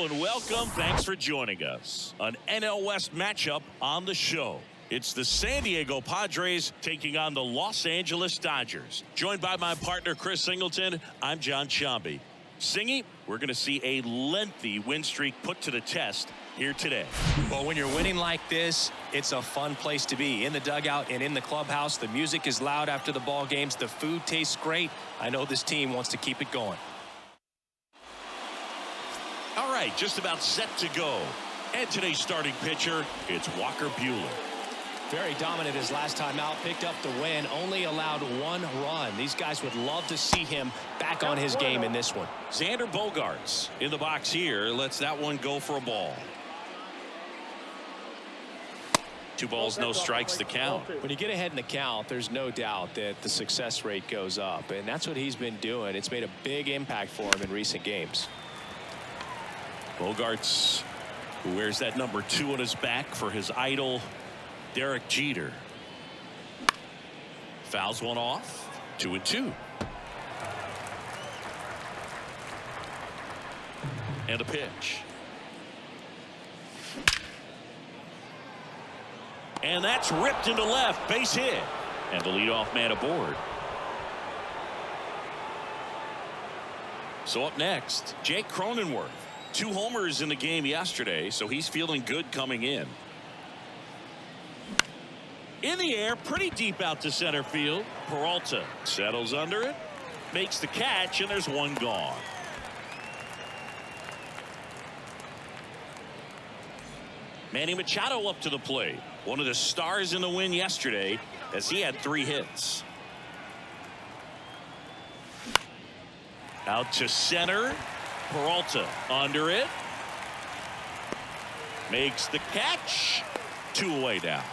and welcome. Thanks for joining us. An NL West matchup on the show. It's the San Diego Padres taking on the Los Angeles Dodgers. Joined by my partner, Chris Singleton, I'm John Sciambi. Singy, we're going to see a lengthy win streak put to the test here today. Well, when you're winning like this, it's a fun place to be. In the dugout and in the clubhouse, the music is loud after the ball games. The food tastes great. I know this team wants to keep it going. All right, just about set to go. And today's starting pitcher, it's Walker Buehler. Very dominant his last time out, picked up the win, only allowed one run. These guys would love to see him back on his game in this one. Xander Bogaerts in the box here, lets that one go for a ball. 2 balls, no strikes, the count. When you get ahead in the count, there's no doubt that the success rate goes up, and that's what he's been doing. It's made a big impact for him in recent games. Bogaerts, who wears that number 2 on his back for his idol, Derek Jeter. Fouls one off. 2-2. And a pitch. And that's ripped into left. Base hit. And the leadoff man aboard. So up next, Jake Cronenworth. 2 homers in the game yesterday, so he's feeling good coming in. In the air, pretty deep out to center field. Peralta settles under it, makes the catch, and there's one gone. Manny Machado up to the plate. One of the stars in the win yesterday, as he had 3 hits. Out to center. Peralta under it. Makes the catch. 2 away now.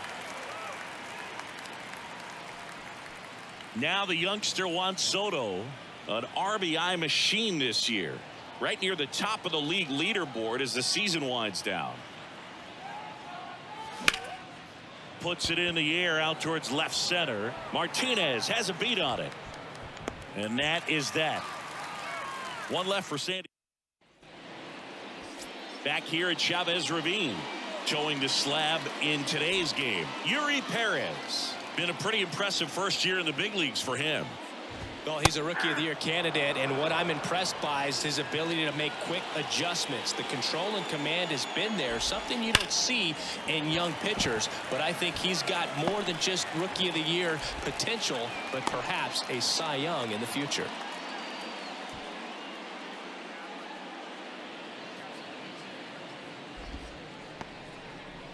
Now the youngster Juan Soto, an RBI machine this year. Right near the top of the league leaderboard as the season winds down. Puts it in the air out towards left center. Martinez has a beat on it. And that is that. 1 left for Sandy. Back here at Chavez Ravine, showing the slab in today's game. Eury Perez. Been a pretty impressive first year in the big leagues for him. Well, he's a Rookie of the Year candidate, and what I'm impressed by is his ability to make quick adjustments. The control and command has been there, something you don't see in young pitchers, but I think he's got more than just Rookie of the Year potential, but perhaps a Cy Young in the future.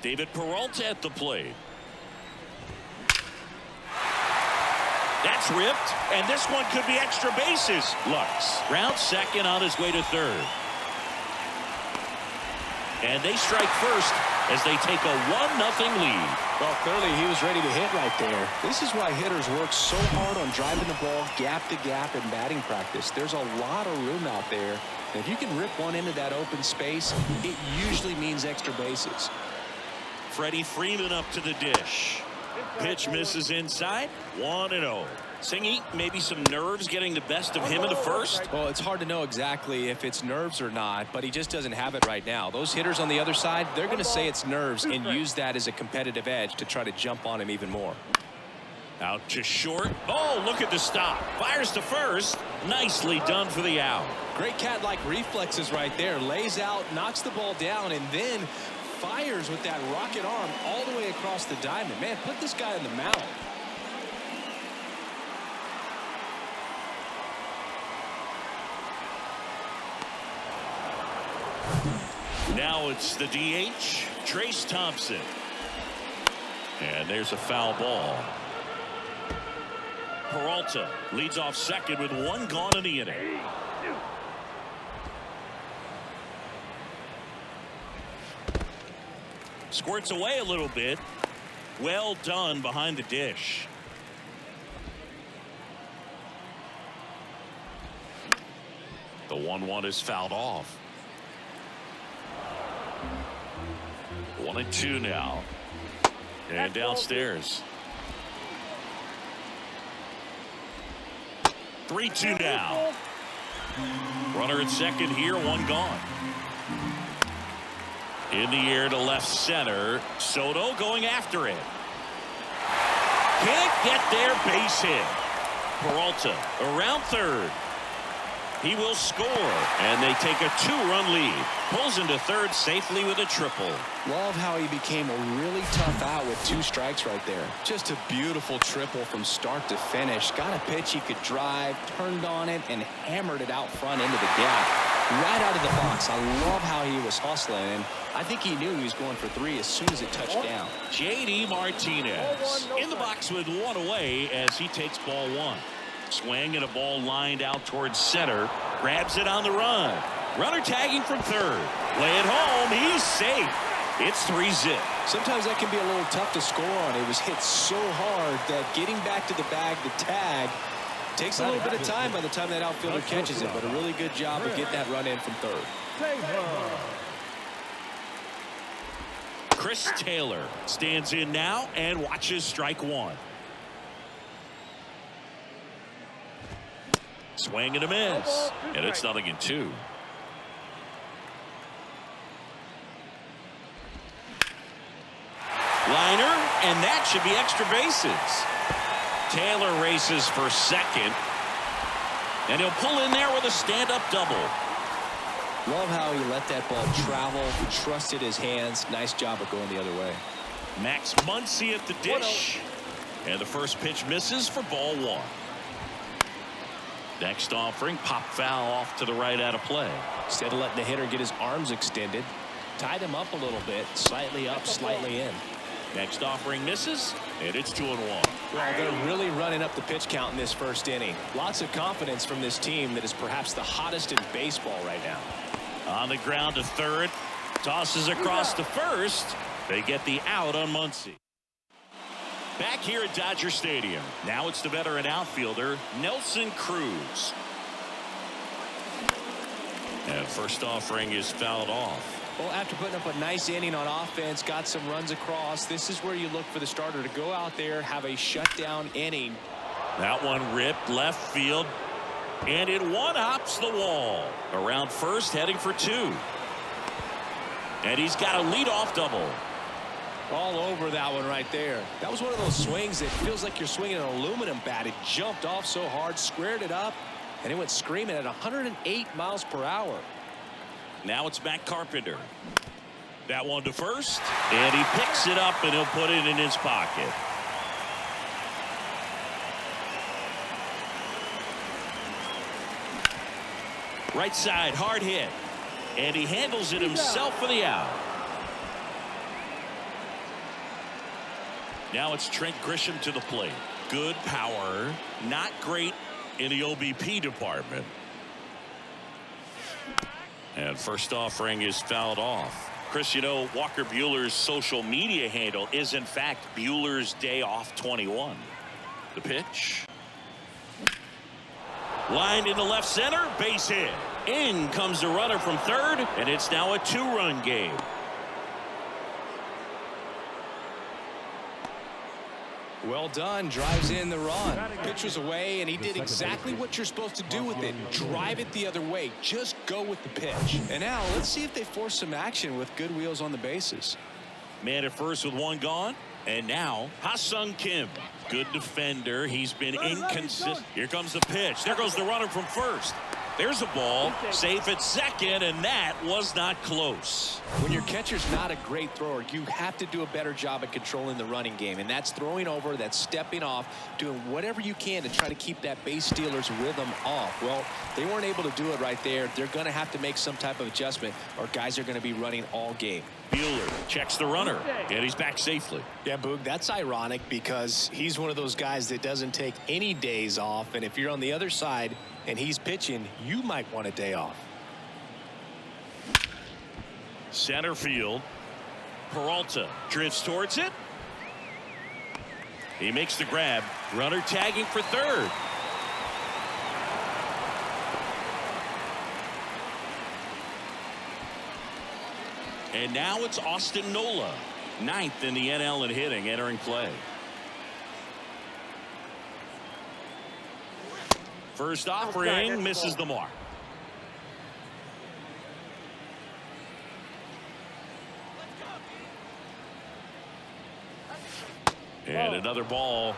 David Peralta at the plate. That's ripped, and this one could be extra bases. Lux rounds second on his way to third. And they strike first as they take a 1-0 lead. Well, clearly he was ready to hit right there. This is why hitters work so hard on driving the ball gap to gap in batting practice. There's a lot of room out there. And if you can rip one into that open space, it usually means extra bases. Freddie Freeman up to the dish. Pitch misses inside. 1-0. Singy, maybe some nerves getting the best of him in the first. Well, it's hard to know exactly if it's nerves or not, but he just doesn't have it right now. Those hitters on the other side, they're going to say it's nerves and use that as a competitive edge to try to jump on him even more. Out to short. Oh, look at the stop. Fires to first. Nicely done for the out. Great cat-like reflexes right there. Lays out, knocks the ball down, and then fires with that rocket arm all the way across the diamond. Man, put this guy on the mound. Now it's the DH, Trayce Thompson. And there's a foul ball. Peralta leads off second with 1 gone in the inning. Squirts away a little bit. Well done behind the dish. The 1-1 is fouled off. 1-2 now. And downstairs. 3-2 now. Runner at second here, 1 gone. In the air to left center. Soto going after it. Can't get there. Base hit. Peralta around third. He will score, and they take a 2-run lead. Pulls into third safely with a triple. Love how he became a really tough out with 2 strikes right there. Just a beautiful triple from start to finish. Got a pitch he could drive, turned on it, and hammered it out front into the gap. Right out of the box. I love how he was hustling, and I think he knew he was going for 3 as soon as it touched down. J.D. Martinez in the box with 1 away as he takes ball 1. Swing and a ball lined out towards center. Grabs it on the run. Runner tagging from third. Play it home. He's safe. It's 3-zip. Sometimes that can be a little tough to score on. It was hit so hard that getting back to the bag to tag takes a little bit of time by the time that outfielder catches it. But a really good job of getting that run in from third. Chris Taylor stands in now and watches strike 1. Swing and a miss, and it's 0-2. Liner, and that should be extra bases. Taylor races for second, and he'll pull in there with a stand-up double. Love how he let that ball travel, trusted his hands. Nice job of going the other way. Max Muncy at the dish, and the first pitch misses for ball 1. Next offering, pop foul off to the right out of play. Instead of letting the hitter get his arms extended, tied him up a little bit, slightly up, slightly in. Next offering misses, and it's 2-1. Well, they're really running up the pitch count in this first inning. Lots of confidence from this team that is perhaps the hottest in baseball right now. On the ground to third, tosses across to first. They get the out on Muncy. Back here at Dodger Stadium. Now it's the veteran outfielder, Nelson Cruz. And first offering is fouled off. Well, after putting up a nice inning on offense, got some runs across, this is where you look for the starter to go out there, have a shutdown inning. That one ripped left field, and it one-hops the wall. Around first, heading for 2. And he's got a leadoff double. All over that one right there. That was one of those swings that feels like you're swinging an aluminum bat. It jumped off so hard, squared it up, and it went screaming at 108 miles per hour. Now it's Matt Carpenter. That one to first, and he picks it up, and he'll put it in his pocket. Right side, hard hit, and he handles it himself for the out. Now it's Trent Grisham to the plate. Good power, not great in the OBP department. And first offering is fouled off. Chris, you know, Walker Buehler's social media handle is in fact Buehler's Day Off 21. The pitch. Lined into left center, base hit. In comes the runner from third, and it's now a 2-run game. Well done. Drives in the run. Pitch was away, and he did exactly what you're supposed to do with it. Drive it the other way. Just go with the pitch. And now let's see if they force some action with good wheels on the bases. Man at first with 1 gone. And now Ha-Sung Kim. Good defender. He's been inconsistent. Here comes the pitch. There goes the runner from first. There's a ball. Safe at second, and that was not close. When your catcher's not a great thrower, you have to do a better job at controlling the running game. And that's throwing over, that's stepping off, doing whatever you can to try to keep that base stealer's rhythm off. Well, they weren't able to do it right there. They're going to have to make some type of adjustment, or guys are going to be running all game. Buehler checks the runner, and he's back safely. Yeah, Boog, that's ironic because he's one of those guys that doesn't take any days off. And if you're on the other side and he's pitching, you might want a day off. Center field. Peralta drifts towards it. He makes the grab. Runner tagging for third. And now it's Austin Nola, 9th in the NL in hitting, entering play. First offering misses the mark. And another ball.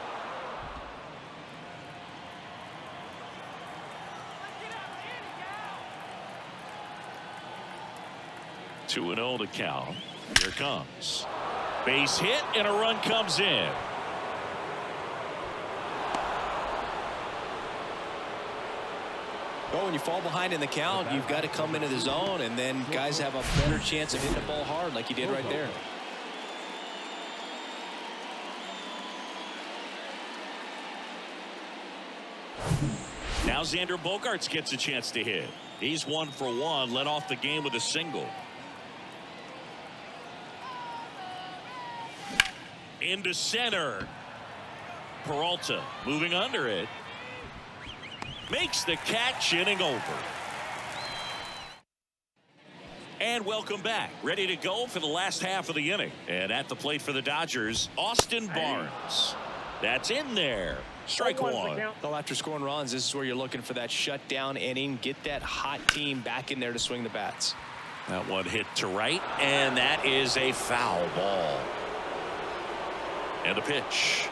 2-0 to count. Here it comes. Base hit and a run comes in. Well, when you fall behind in the count, you've got to come into the zone, and then guys have a better chance of hitting the ball hard like you did right there. Now Xander Bogaerts gets a chance to hit. He's 1 for 1, led off the game with a single. Into center. Peralta moving under it. Makes the catch, inning over. And welcome back. Ready to go for the last half of the inning. And at the plate for the Dodgers, Austin Barnes. That's in there. Strike one. Well, after scoring runs, this is where you're looking for that shutdown inning. Get that hot team back in there to swing the bats. That one hit to right, and that is a foul ball. And a pitch.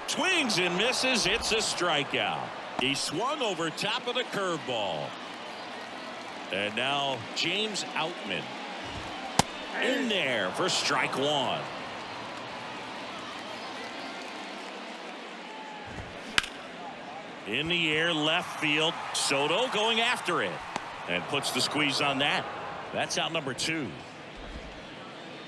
Swings and misses. It's a strikeout. He swung over top of the curveball. And now James Outman in there for strike one. In the air, left field. Soto going after it and puts the squeeze on that. That's out number 2.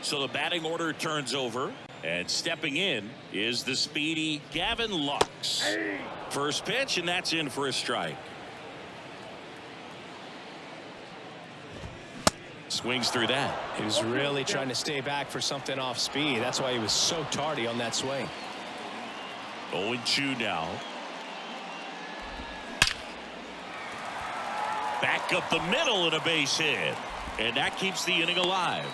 So the batting order turns over, and stepping in is the speedy Gavin Lux. First pitch, and that's in for a strike. Swings through that. He was really trying to stay back for something off speed. That's why he was so tardy on that swing. 0-2 now. Back up the middle and a base hit. And that keeps the inning alive.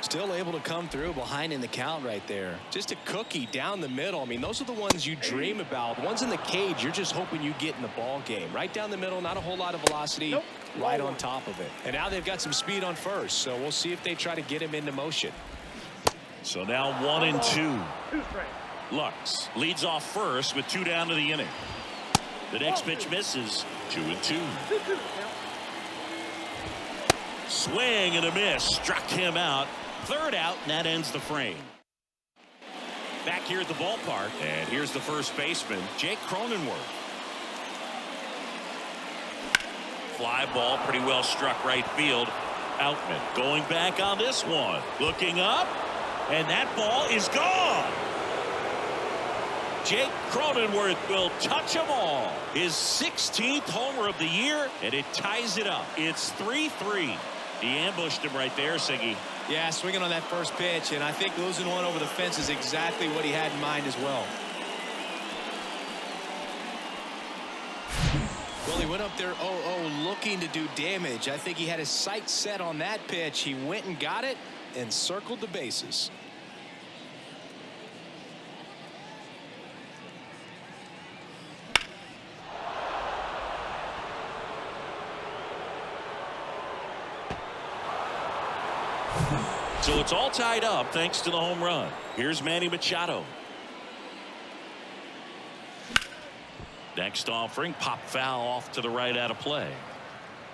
Still able to come through behind in the count right there. Just a cookie down the middle. I mean, those are the ones you dream about. Ones in the cage, you're just hoping you get in the ball game. Right down the middle, not a whole lot of velocity, right on top of it. And now they've got some speed on first, so we'll see if they try to get him into motion. So now 1-2. Lux leads off first with 2 down to the inning. The next pitch misses. 2-2. Swing and a miss. Struck him out. Third out, and that ends the frame. Back here at the ballpark, and here's the first baseman, Jake Cronenworth. Fly ball, pretty well struck right field. Outman going back on this one. Looking up, and that ball is gone. Jake Cronenworth will touch them all. His 16th homer of the year, and it ties it up. It's 3-3. He ambushed him right there, Siggy. Yeah, swinging on that first pitch, and I think losing one over the fence is exactly what he had in mind as well. Well, he went up there 0-0 looking to do damage. I think he had his sights set on that pitch. He went and got it and circled the bases. So it's all tied up thanks to the home run. Here's Manny Machado. Next offering, pop foul off to the right out of play.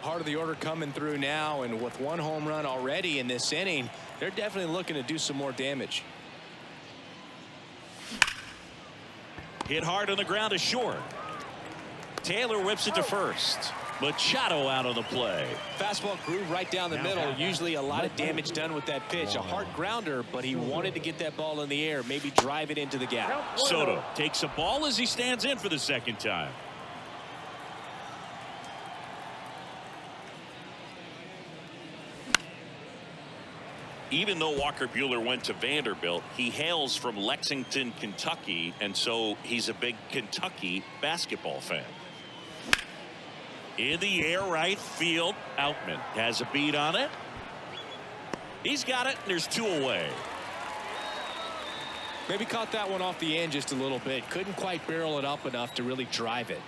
Part of the order coming through now, and with one home run already in this inning, they're definitely looking to do some more damage. Hit hard on the ground is short. Taylor whips it to first. Machado out of the play. Fastball groove right down the middle. Usually a lot of damage done with that pitch. A hard grounder, but he wanted to get that ball in the air, maybe drive it into the gap. Soto takes a ball as he stands in for the second time. Even though Walker Buehler went to Vanderbilt, he hails from Lexington, Kentucky, and so he's a big Kentucky basketball fan. In the air, right field. Outman has a beat on it. He's got it, and there's 2 away. Maybe caught that one off the end just a little bit. Couldn't quite barrel it up enough to really drive it.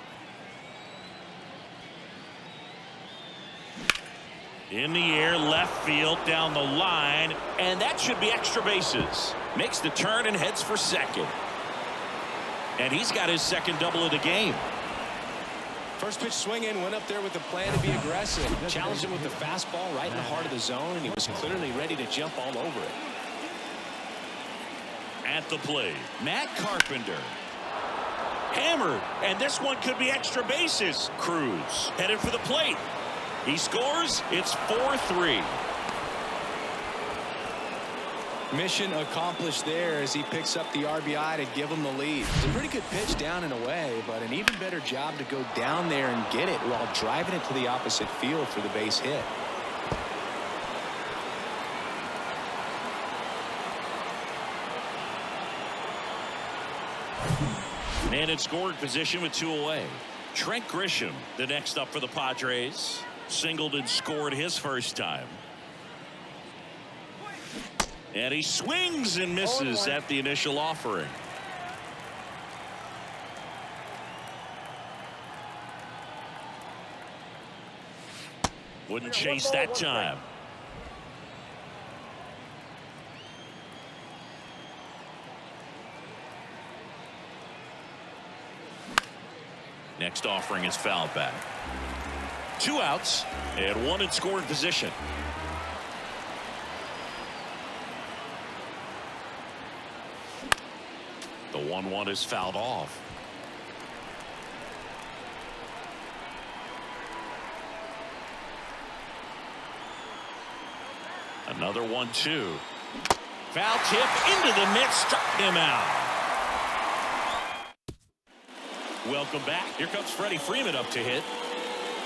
In the air, left field, down the line, and that should be extra bases. Makes the turn and heads for second. And he's got his second double of the game. First pitch swinging, went up there with the plan to be aggressive. Challenged him with the fastball right in the heart of the zone, and he was clearly ready to jump all over it. At the plate, Matt Carpenter. Hammered, and this one could be extra bases. Cruz headed for the plate. He scores. It's 4-3. Mission accomplished there as he picks up the RBI to give him the lead. It's a pretty good pitch down and away, but an even better job to go down there and get it while driving it to the opposite field for the base hit. And in scoring position with 2 away. Trent Grisham, the next up for the Padres. Singled and scored his first time. And he swings and misses at the initial offering. Wouldn't chase that time. Next offering is fouled back. 2 outs and 1 in scoring position. The 1-1 is fouled off. Another 1-2. Foul tip into the mitt, struck him out. Welcome back. Here comes Freddie Freeman up to hit.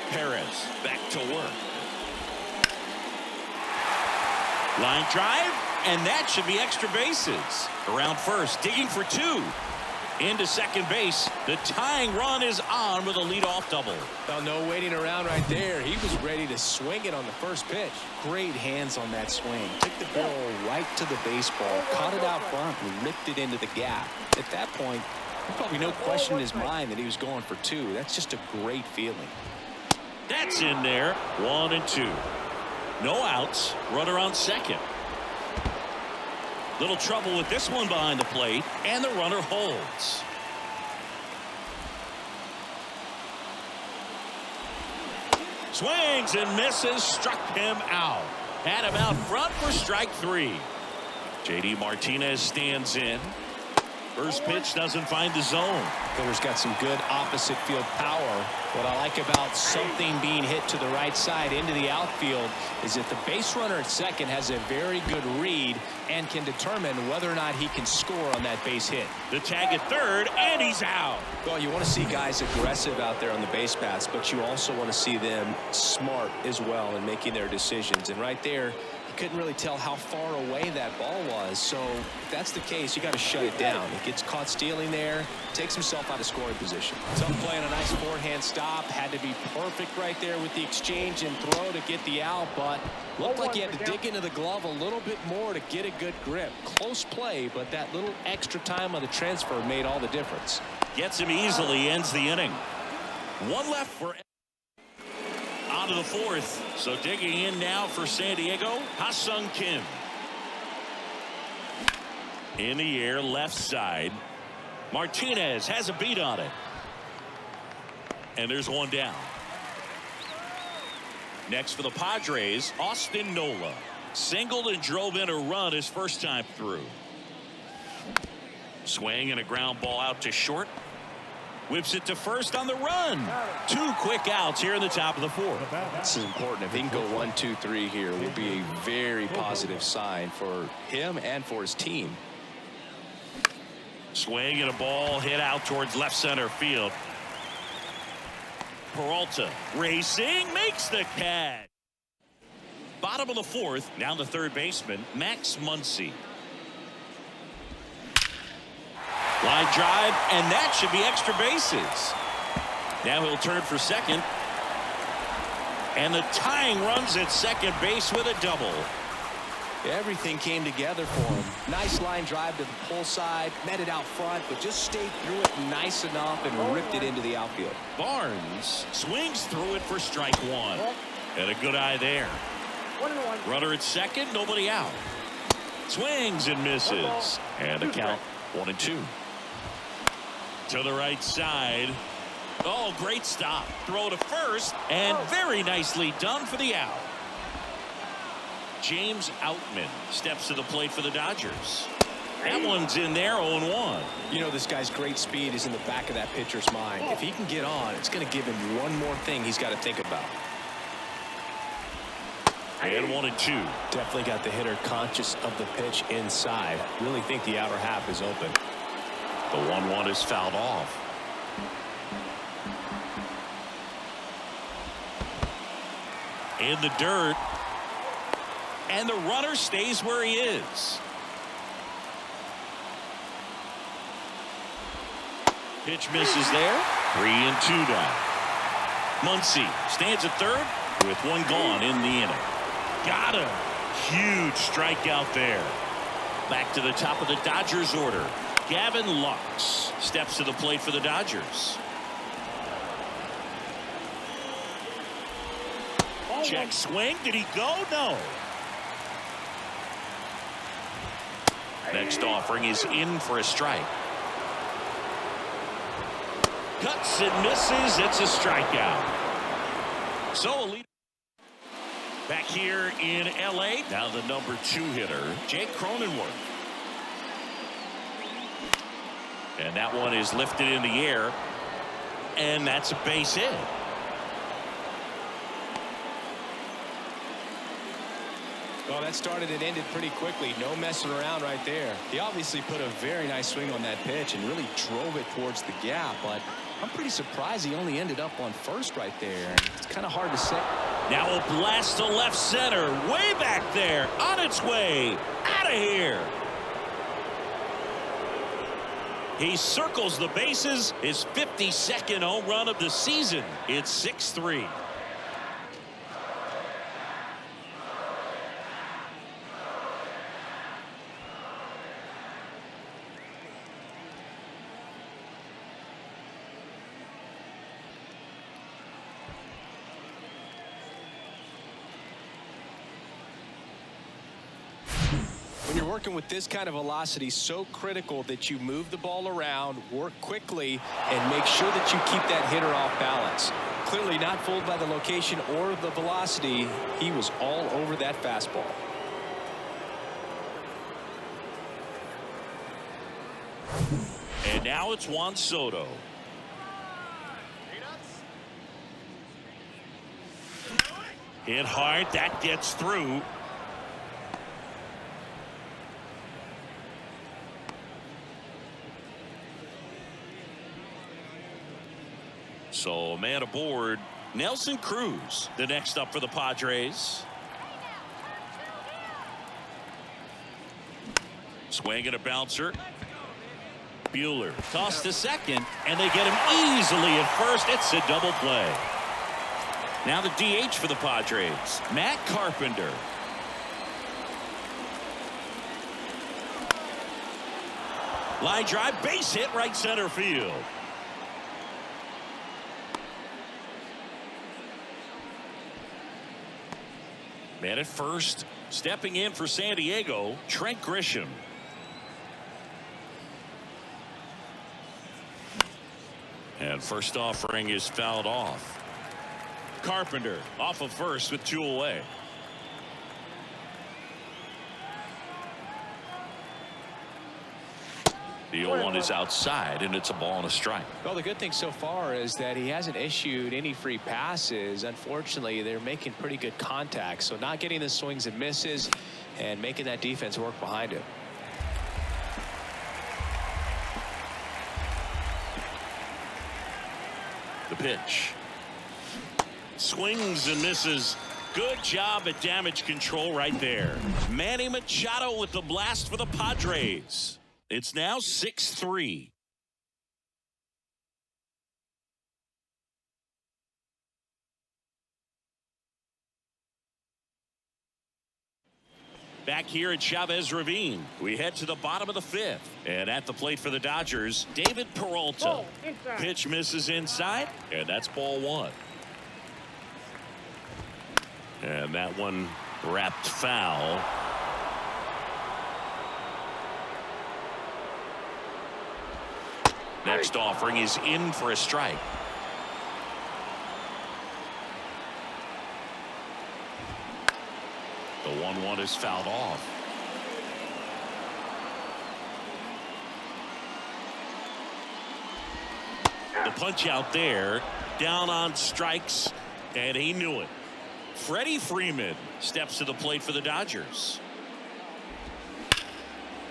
Perez back to work. Line drive, and that should be extra bases. Around first, digging for 2. Into second base. The tying run is on with a leadoff double. Well, no waiting around right there. He was ready to swing it on the first pitch. Great hands on that swing. Took the barrel right to the baseball, caught it out front, and ripped it into the gap. At that point, there's probably no question in his mind that he was going for 2. That's just a great feeling. That's in there. 1 and 2. No outs. Runner on second. Little trouble with this one behind the plate, and the runner holds. Swings and misses, struck him out. Had him out front for strike 3. JD Martinez stands in. First pitch doesn't find the zone. Miller's got some good opposite field power. What I like about something being hit to the right side into the outfield is that the base runner at second has a very good read and can determine whether or not he can score on that base hit. The tag at third, and he's out. Well, you want to see guys aggressive out there on the base paths, but you also want to see them smart as well in making their decisions. And right there, you couldn't really tell how far away that ball was. So if that's the case, you got to shut it down. He gets caught stealing there, takes himself out of scoring position. Tough play on a nice forehand stop. Had to be perfect right there with the exchange and throw to get the out, but looked like he had to dig into the glove a little bit more to get a good grip. Close play, but that little extra time on the transfer made all the difference. Gets him easily, ends the inning. 1 left for on to the 4th. So digging in now for San Diego, Ha-Sung Kim. In the air, left side. Martinez has a beat on it. And there's 1 down. Next for the Padres, Austin Nola. Singled and drove in a run his first time through. Swing and a ground ball out to short. Whips it to first on the run. 2 quick outs here in the top of the 4th. This is important. If he can go 1, 2, 3 here, it would be a very positive sign for him and for his team. Swing and a ball hit out towards left center field. Peralta racing, makes the catch. Bottom of the 4th, down to third baseman Max Muncy. Line drive, and that should be extra bases. Now he'll turn for second. And the tying runs at second base with a double. Everything came together for him. Nice line drive to the pull side, met it out front, but just stayed through it nice enough and ripped it into the outfield. Barnes swings through it for strike 1. And a good eye there. 1-1. Runner at second, nobody out. Swings and misses. And a count 1-2. To the right side. Oh, great stop. Throw to first. And very nicely done for the out. James Outman steps to the plate for the Dodgers. That one's in there, 0-1. You know, this guy's great speed is in the back of that pitcher's mind. If he can get on, it's going to give him one more thing he's got to think about. And 1-2. Definitely got the hitter conscious of the pitch inside. Really think the outer half is open. The 1-1 is fouled off. In the dirt. And the runner stays where he is. Pitch misses there. 3-2 down. Muncy stands at third with one gone in the inning. Got him. Huge strikeout there. Back to the top of the Dodgers order. Gavin Lux steps to the plate for the Dodgers. Check swing. Did he go? No. Next offering is in for a strike. Cuts and misses. It's a strikeout. So a lead. Back here in LA. Now the number 2 hitter, Jake Cronenworth. And that one is lifted in the air. And that's a base hit. Well, that started and ended pretty quickly. No messing around right there. He obviously put a very nice swing on that pitch and really drove it towards the gap. But I'm pretty surprised he only ended up on first right there. It's kind of hard to say. Now a blast to left center. Way back there. On its way. Out of here. He circles the bases. His 52nd home run of the season. It's 6-3. When you're working with this kind of velocity, so critical that you move the ball around, work quickly, and make sure that you keep that hitter off balance. Clearly not fooled by the location or the velocity. He was all over that fastball. And now it's Juan Soto. Hit hard. That gets through. So a man aboard. Nelson Cruz, the next up for the Padres. Swing and a bouncer. Buehler tossed to second, and they get him easily at first. It's a double play. Now the DH for the Padres, Matt Carpenter. Line drive, base hit, right center field. Man at first, stepping in for San Diego, Trent Grisham. And first offering is fouled off. Carpenter off of first with 2 away. The 0-1 is outside, and it's a ball and a strike. Well, the good thing so far is that he hasn't issued any free passes. Unfortunately, they're making pretty good contact, so not getting the swings and misses and making that defense work behind him. The pitch. Swings and misses. Good job at damage control right there. Manny Machado with the blast for the Padres. It's now 6-3. Back here at Chavez Ravine, we head to the bottom of the 5th. And at the plate for the Dodgers, David Peralta. Pitch misses inside, and that's ball 1. And that one wrapped foul. Next offering is in for a strike. The 1-1 is fouled off. The punch out there, down on strikes, and he knew it. Freddie Freeman steps to the plate for the Dodgers.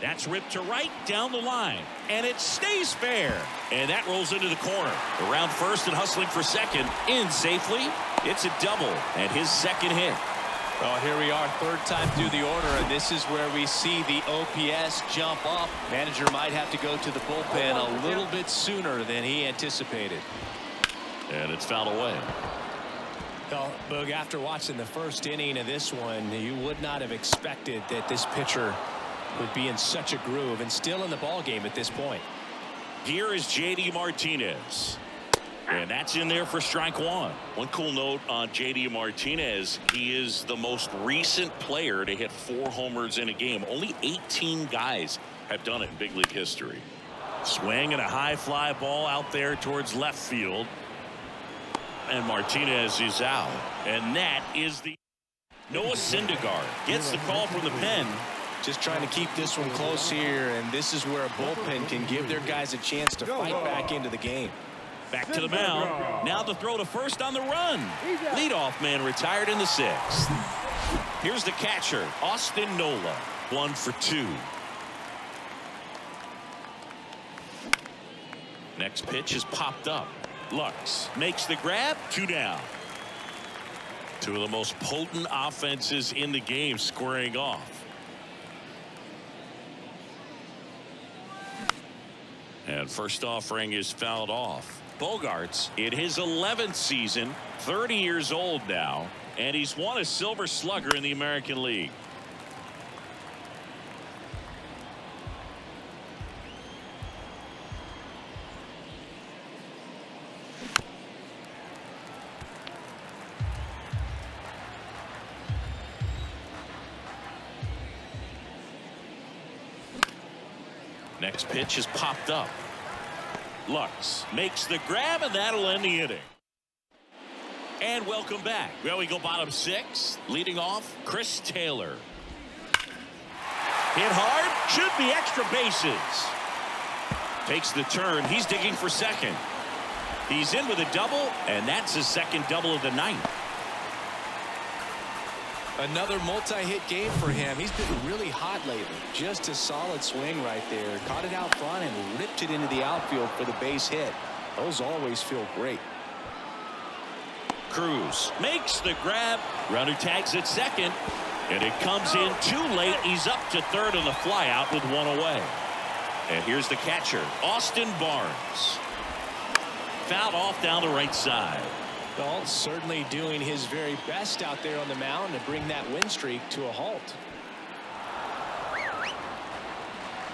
That's ripped to right down the line, and it stays fair. And that rolls into the corner. Around first and hustling for second. In safely. It's a double, and his second hit. Well, here we are, third time through the order, and this is where we see the OPS jump up. Manager might have to go to the bullpen a little bit sooner than he anticipated. And it's fouled away. Well, Boog, after watching the first inning of this one, you would not have expected that this pitcher would be in such a groove and still in the ball game at this point. Here is JD Martinez. And that's in there for strike one. One cool note on JD Martinez, he is the most recent player to hit 4 homers in a game. Only 18 guys have done it in big league history. Swing and a high fly ball out there towards left field. And Martinez is out. And that is the Noah Syndergaard gets the call from the pen. Just trying to keep this one close here, and this is where a bullpen can give their guys a chance to fight back into the game. Back to the mound. Now the throw to first on the run. Leadoff man retired in the 6th. Here's the catcher, Austin Nola. 1 for 2. Next pitch is popped up. Lux makes the grab. 2 down. 2 of the most potent offenses in the game squaring off. And first offering is fouled off. Bogaerts in his 11th season, 30 years old now, and he's won a Silver Slugger in the American League. Next pitch is popped up. Lux makes the grab, and that'll end the inning. And welcome back. Well, we go bottom 6. Leading off, Chris Taylor. Hit hard, should be extra bases. Takes the turn. He's digging for second. He's in with a double, and that's his second double of the night. Another multi-hit game for him. He's been really hot lately. Just a solid swing right there. Caught it out front and ripped it into the outfield for the base hit. Those always feel great. Cruz makes the grab. Runner tags at second, and it comes in too late. He's up to third on the flyout with 1 away. And here's the catcher, Austin Barnes. Fouled off down the right side. Well, certainly doing his very best out there on the mound to bring that win streak to a halt.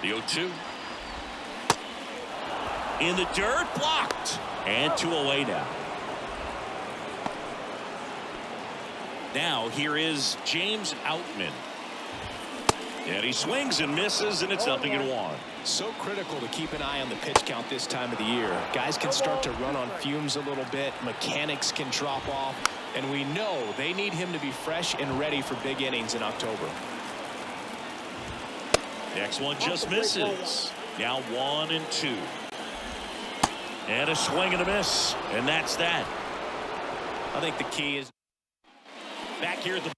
The 0-2. In the dirt, blocked. And 2 away now. Now here is James Outman. And he swings and misses, and it's 0-1. So critical to keep an eye on the pitch count this time of the year. Guys can start to run on fumes a little bit. Mechanics can drop off. And we know they need him to be fresh and ready for big innings in October. Next one just misses. Now 1-2. And a swing and a miss. And that's that. I think the key is back here at the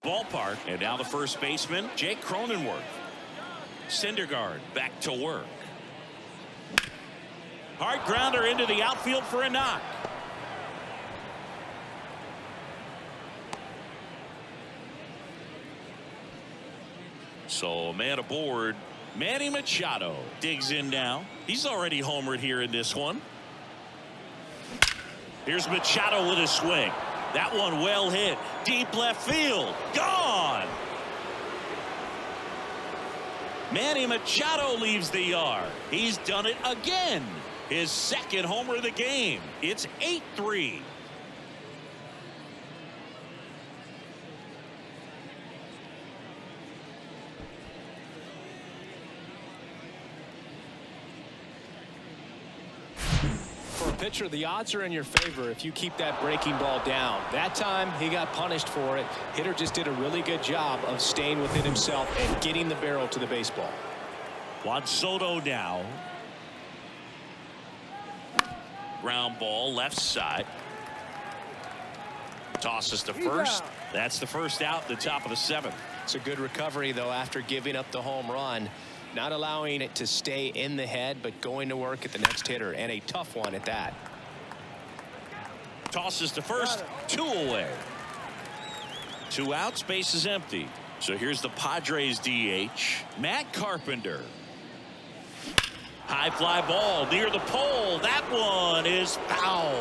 ballpark. And now the first baseman, Jake Cronenworth. Syndergaard back to work. Hard grounder into the outfield for a knock. So man aboard. Manny Machado digs in now. He's already homered here in this one. Here's Machado with a swing. That one well hit. Deep left field. Gone. Manny Machado leaves the yard. He's done it again. His second homer of the game. It's 8-3. For a pitcher, the odds are in your favor if you keep that breaking ball down. That time, he got punished for it. Hitter just did a really good job of staying within himself and getting the barrel to the baseball. Juan Soto now. Ground ball left side. Tosses to first. That's the first out, the top of the seventh. It's a good recovery, though, after giving up the home run. Not allowing it to stay in the head, but going to work at the next hitter, and a tough one at that. Tosses to first, 2 away. 2 outs, base is empty. So here's the Padres DH, Matt Carpenter. High fly ball near the pole. That one is foul.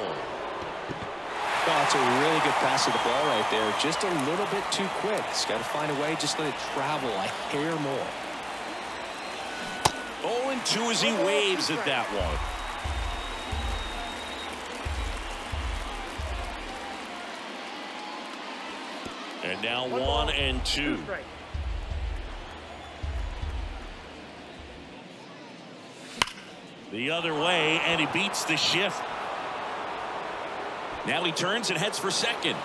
Well, it's a really good pass of the ball right there. Just a little bit too quick. He's got to find a way, just let it travel a hair more. 0-2 as he waves at that one. And now 1-2. The other way, and he beats the shift. Now he turns and heads for second.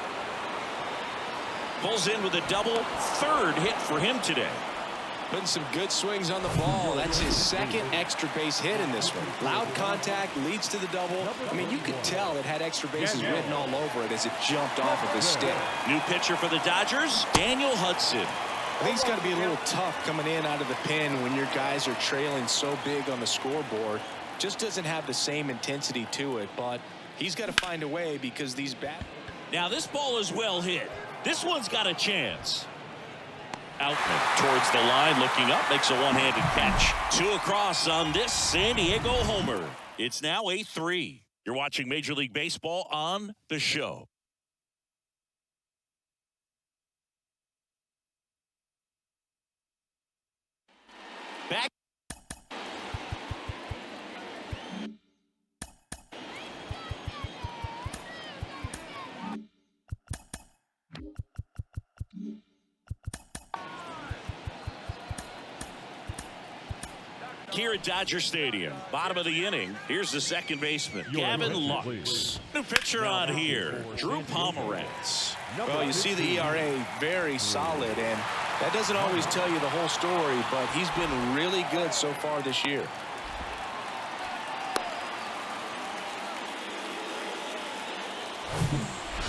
Pulls in with a double. Third hit for him today. Putting some good swings on the ball. That's his second extra base hit in this one. Loud contact leads to the double. I mean, you could tell it had extra bases written all over it as it jumped off of his stick. New pitcher for the Dodgers, Daniel Hudson. I think it's got to be a little tough coming in out of the pen when your guys are trailing so big on the scoreboard. Just doesn't have the same intensity to it, but he's got to find a way because these bat. Now this ball is well hit. This one's got a chance. Outman towards the line, looking up, makes a one-handed catch. 2 across on this San Diego homer. It's now 8-3. You're watching Major League Baseball on the show. Back. Here at Dodger Stadium, bottom of the inning. Here's the second baseman, Gavin Lux. New pitcher on here, Drew Pomeranz. Well, you see the ERA very solid, and that doesn't always tell you the whole story, but he's been really good so far this year.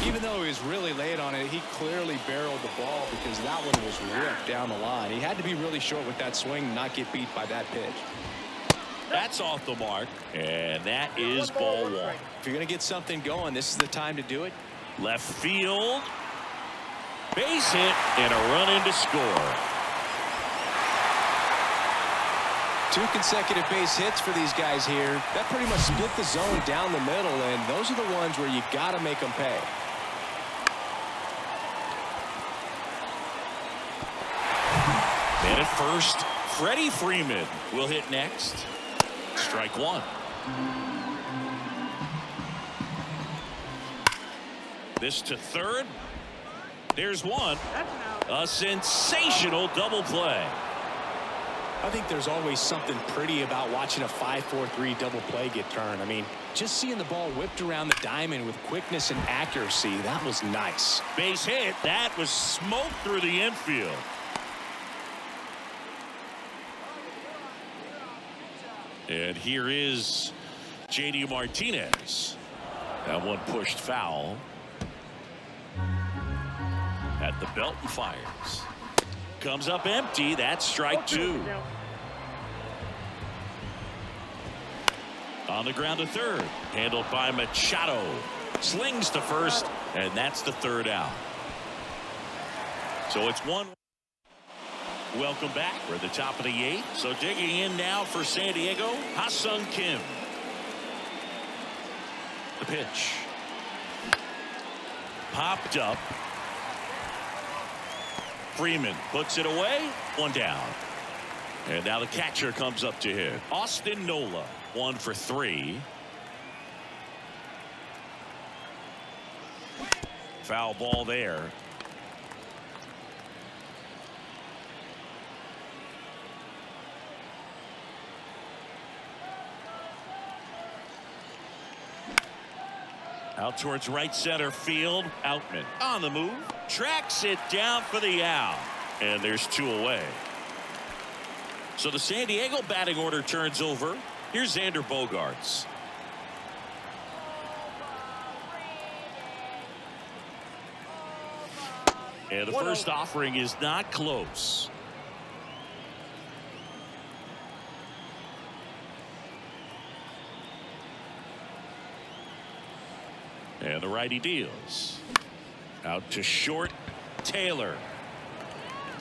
Even though he was really late on it, he clearly barreled the ball because that one was ripped down the line. He had to be really short with that swing, not get beat by that pitch. That's off the mark, and that is ball 1. If you're going to get something going, this is the time to do it. Left field. Base hit and a run in to score. 2 consecutive base hits for these guys here. That pretty much split the zone down the middle, and those are the ones where you got to make them pay. Man at first, Freddie Freeman will hit next. Strike 1. This to third. There's one. A sensational double play. I think there's always something pretty about watching a 5-4-3 double play get turned. I mean, just seeing the ball whipped around the diamond with quickness and accuracy, that was nice. Base hit. That was smoked through the infield. And here is J.D. Martinez. That one pushed foul. At the belt and fires. Comes up empty. That's strike 2. On the ground to third. Handled by Machado. Slings to first. And that's the third out. So it's 1. Welcome back. We're at the top of the 8th. So digging in now for San Diego, Ha-Sung Kim. The pitch. Popped up. Freeman puts it away. 1 down. And now the catcher comes up to hit. Austin Nola, 1 for 3. Foul ball there. Out towards right center field. Outman on the move. Tracks it down for the out. And there's 2 away. So the San Diego batting order turns over. Here's Xander Bogaerts. And the first offering is not close. And the righty deals. Out to short. Taylor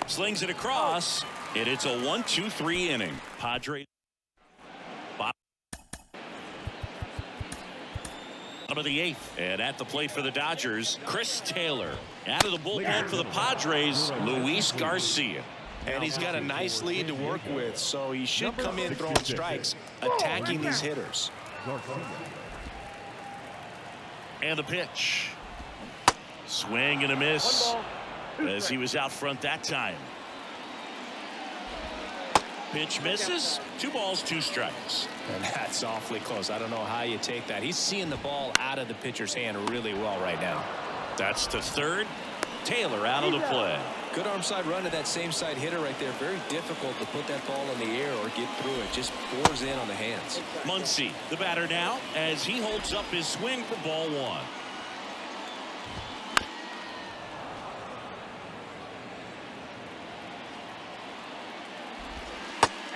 slings it across, and it's a 1-2-3 inning. Padres bottom of the 8th, and at the plate for the Dodgers, Chris Taylor. Out of the bullpen for the Padres, Luis Garcia. And he's got a nice lead to work with, so he should come in throwing strikes, attacking these hitters. And the pitch. Swing and a miss as he was out front that time. Pitch misses. 2 balls, 2 strikes. And that's awfully close. I don't know how you take that. He's seeing the ball out of the pitcher's hand really well right now. That's to third. Taylor out of the play. Good arm side run to that same side hitter right there. Very difficult to put that ball in the air or get through it. Just pours in on the hands. Muncy, the batter now, as he holds up his swing for ball 1.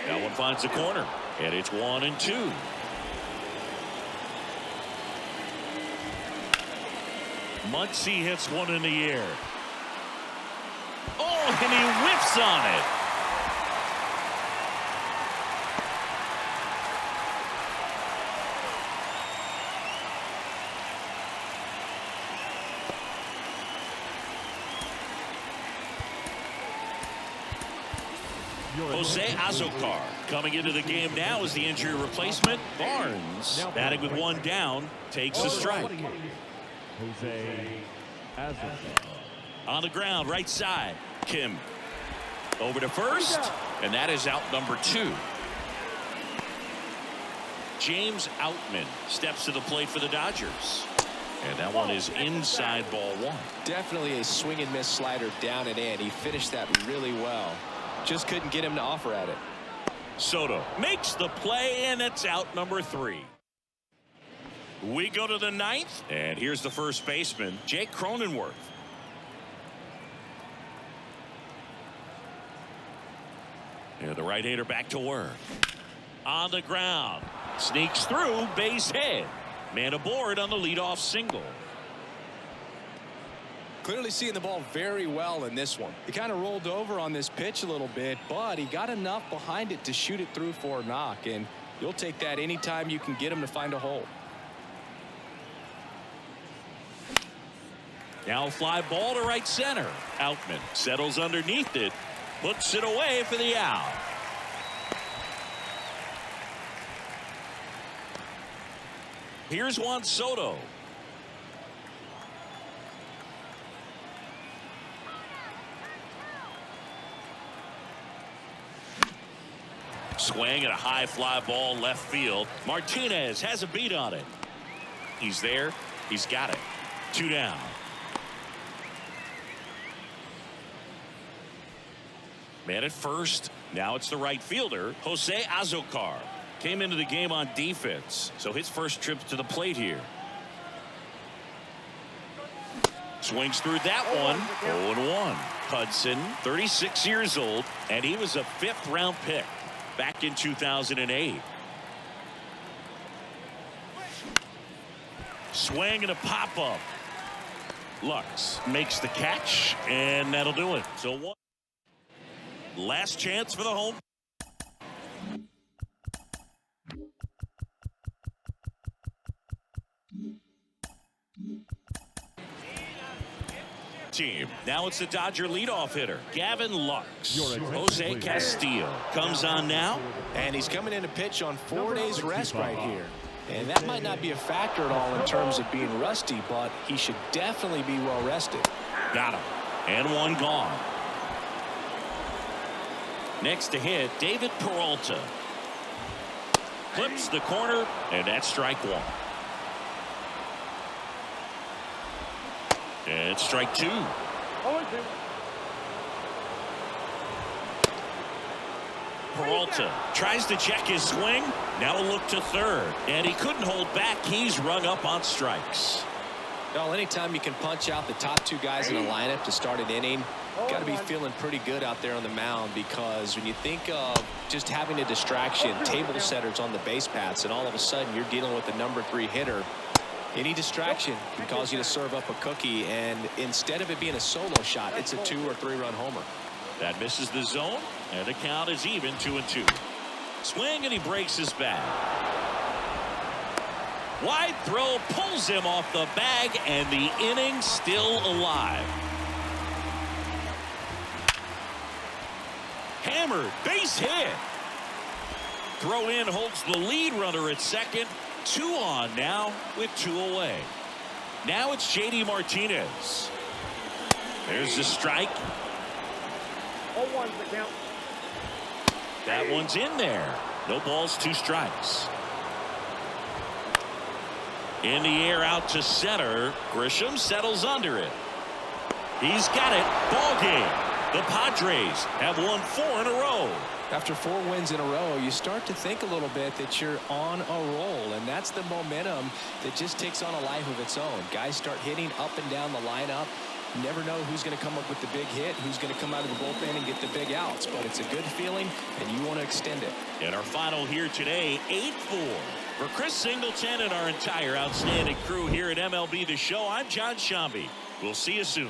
That one finds the corner, and it's 1-2. Muncy hits one in the air. Oh, and he whiffs on it. Jose Azocar coming into the game now as the injury replacement. Barnes batting with 1 down takes a strike. Jose Azocar. On the ground, right side. Kim over to first, and that is out number 2. James Outman steps to the plate for the Dodgers. And that one is inside ball 1. Definitely a swing and miss slider down and in. He finished that really well. Just couldn't get him to offer at it. Soto makes the play, and it's out number 3. We go to the 9th, and here's the first baseman, Jake Cronenworth. And the right-hander back to work. On the ground. Sneaks through, base hit. Man aboard on the leadoff single. Clearly seeing the ball very well in this one. He kind of rolled over on this pitch a little bit, but he got enough behind it to shoot it through for a knock, and you'll take that anytime you can get him to find a hole. Now a fly ball to right center. Outman settles underneath it, puts it away for the out. Here's Juan Soto. Swing and a high fly ball left field. Martinez has a beat on it. He's there. He's got it. 2 down. Man at first. Now it's the right fielder, Jose Azocar. Came into the game on defense, so his first trip to the plate here. Swings through that one. 0-1. Hudson, 36 years old, and he was a 5th round pick back in 2008. Swing and a pop up. Lux makes the catch, and that'll do it. So one last chance for the home. team. Now it's the Dodger leadoff hitter, Gavin Lux. Your attention, Jose please. Castillo comes on now. And he's coming in to pitch on 4 days rest right here. And that might not be a factor at all in terms of being rusty, but he should definitely be well rested. Got him. And one gone. Next to hit, David Peralta. Clips the corner, and that's strike one. And strike two. Peralta tries to check his swing. Now a look to third. And he couldn't hold back. He's rung up on strikes. Well, anytime you can punch out the top two guys in the lineup to start an inning, got to be feeling pretty good out there on the mound, because when you think of just having a distraction, table setters on the base paths, and all of a sudden you're dealing with the #3 hitter, any distraction can cause you to serve up a cookie, and instead of it being a solo shot, it's a 2 or 3 run homer. That misses the zone, and the count is even 2-2. Swing, and he breaks his bat. Wide throw pulls him off the bag, and the inning still alive. Hammered, base hit. Throw in holds the lead runner at second. 2 on now with 2 away. Now it's JD Martinez. There's the strike. 0-1's the count. That one's in there. No balls, 2 strikes. In the air out to center. Grisham settles under it. He's got it. Ball game. The Padres have won 4 in a row. After 4 wins in a row, you start to think a little bit that you're on a roll, and that's the momentum that just takes on a life of its own. Guys start hitting up and down the lineup. You never know who's going to come up with the big hit, who's going to come out of the bullpen and get the big outs, but it's a good feeling, and you want to extend it. And our final here today, 8-4. For Chris Singleton and our entire outstanding crew here at MLB The Show, I'm John Shambi. We'll see you soon.